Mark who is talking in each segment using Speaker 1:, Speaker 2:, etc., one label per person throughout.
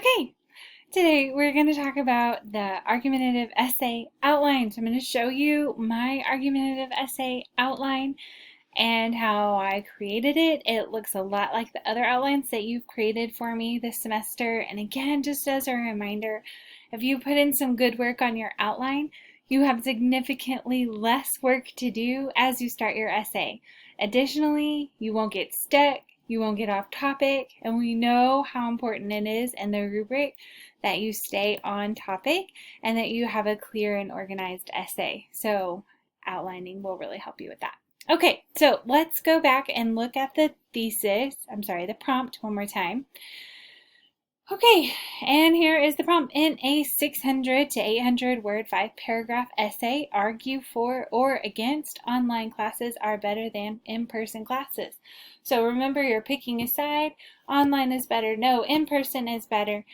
Speaker 1: Okay, today we're going to talk about the argumentative essay outline. So I'm going to show you my argumentative essay outline and how I created it. It looks a lot like the other outlines that you've created for me this semester. And again, just as a reminder, if you put in some good work on your outline, you have significantly less work to do as you start your essay. Additionally, you won't get stuck, you won't get off topic, and we know how important it is in the rubric that you stay on topic and that you have a clear and organized essay. So outlining will really help you with that. Okay, so let's go back and look at the the prompt one more time. Okay, and here is the prompt. In a 600 to 800 word 5-paragraph essay, argue for or against online classes are better than in-person classes. So remember, you're picking a side. Online is better. No, in-person is better.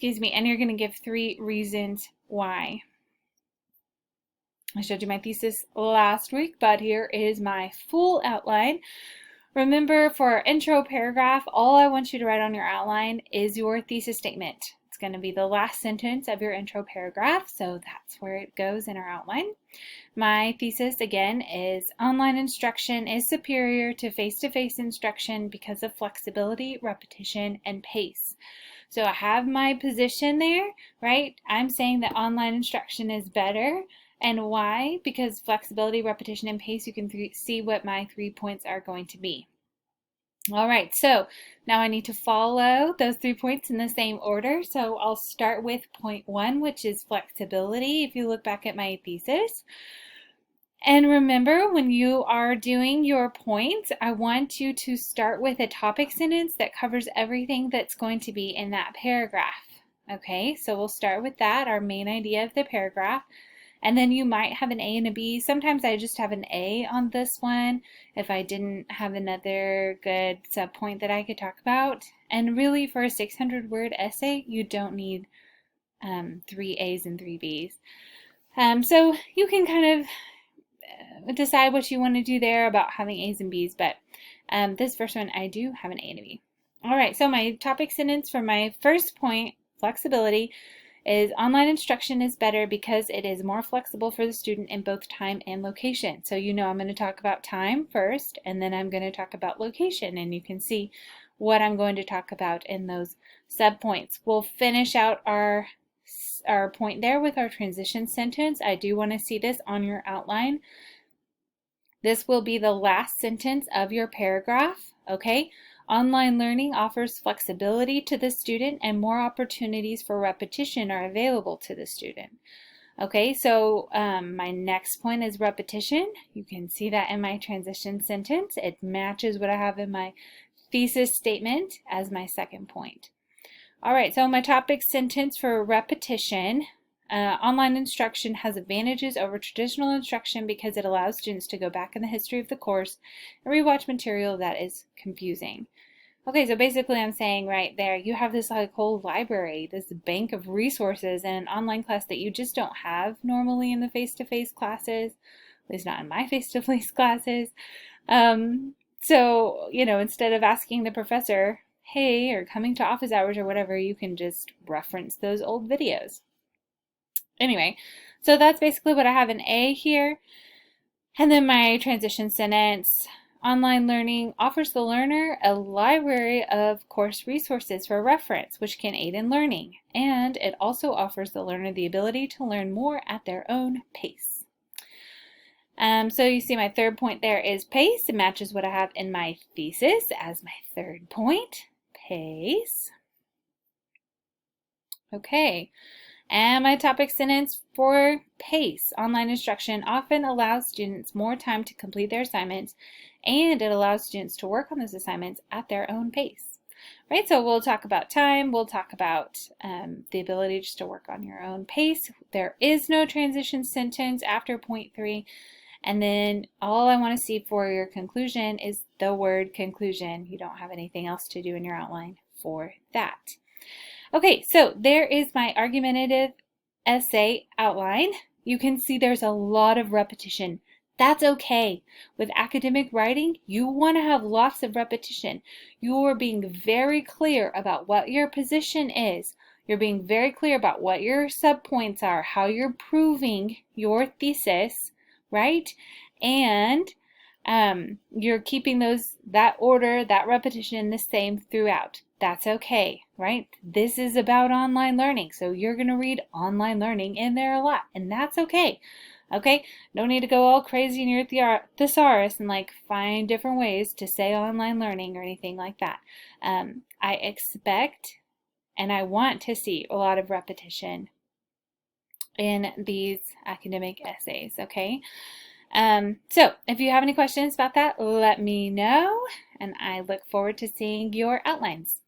Speaker 1: And you're going to give 3 reasons why. I showed you my thesis last week, but here is my full outline. Remember, for our intro paragraph, all I want you to write on your outline is your thesis statement. It's going to be the last sentence of your intro paragraph, so that's where it goes in our outline. My thesis, again, is online instruction is superior to face-to-face instruction because of flexibility, repetition, and pace. So I have my position there, right? I'm saying that online instruction is better. And why? Because flexibility, repetition, and pace, you can see what my 3 points are going to be. All right, so now I need to follow those 3 points in the same order. So I'll start with point 1, which is flexibility, if you look back at my thesis. And remember, when you are doing your points, I want you to start with a topic sentence that covers everything that's going to be in that paragraph. Okay, so we'll start with that, our main idea of the paragraph. And then you might have an A and a B. Sometimes I just have an A on this one if I didn't have another good subpoint that I could talk about. And really, for a 600-word essay, you don't need 3 A's and 3 B's. So you can kind of decide what you want to do there about having A's and B's, but this first one, I do have an A and a B. All right, so my topic sentence for my first point, flexibility, is online instruction is better because it is more flexible for the student in both time and location. So you know I'm going to talk about time first, and then I'm going to talk about location, and you can see what I'm going to talk about in those subpoints. We'll finish out our point there with our transition sentence. I do want to see this on your outline. This will be the last sentence of your paragraph, okay? Online learning offers flexibility to the student and more opportunities for repetition are available to the student. Okay, so my next point is repetition. You can see that in my transition sentence. It matches what I have in my thesis statement as my second point. All right, so my topic sentence for repetition. Online instruction has advantages over traditional instruction because it allows students to go back in the history of the course and rewatch material that is confusing. Okay, so basically I'm saying right there, you have this like whole library, this bank of resources in an online class that you just don't have normally in the face-to-face classes, at least not in my face-to-face classes. So, you know, instead of asking the professor, hey, or coming to office hours or whatever, you can just reference those old videos. Anyway, so that's basically what I have in A here. And then my transition sentence, online learning offers the learner a library of course resources for reference, which can aid in learning. And it also offers the learner the ability to learn more at their own pace. So you see my third point there is pace. It matches what I have in my thesis as my third point, pace. Okay. And my topic sentence for pace. Online instruction often allows students more time to complete their assignments, and it allows students to work on those assignments at their own pace. Right, so we'll talk about time, we'll talk about the ability just to work on your own pace. There is no transition sentence after point 3. And then all I want to see for your conclusion is the word conclusion. You don't have anything else to do in your outline for that. Okay, so there is my argumentative essay outline. You can see there's a lot of repetition. That's okay. With academic writing, you want to have lots of repetition. You're being very clear about what your position is. You're being very clear about what your subpoints are, how you're proving your thesis, right? And you're keeping that order, that repetition the same throughout. That's okay, right? This is about online learning, so you're going to read online learning in there a lot, and that's okay. Okay, no need to go all crazy in your thesaurus and like find different ways to say online learning or anything like that. I expect and I want to see a lot of repetition in these academic essays, okay? So if you have any questions about that, let me know, and I look forward to seeing your outlines.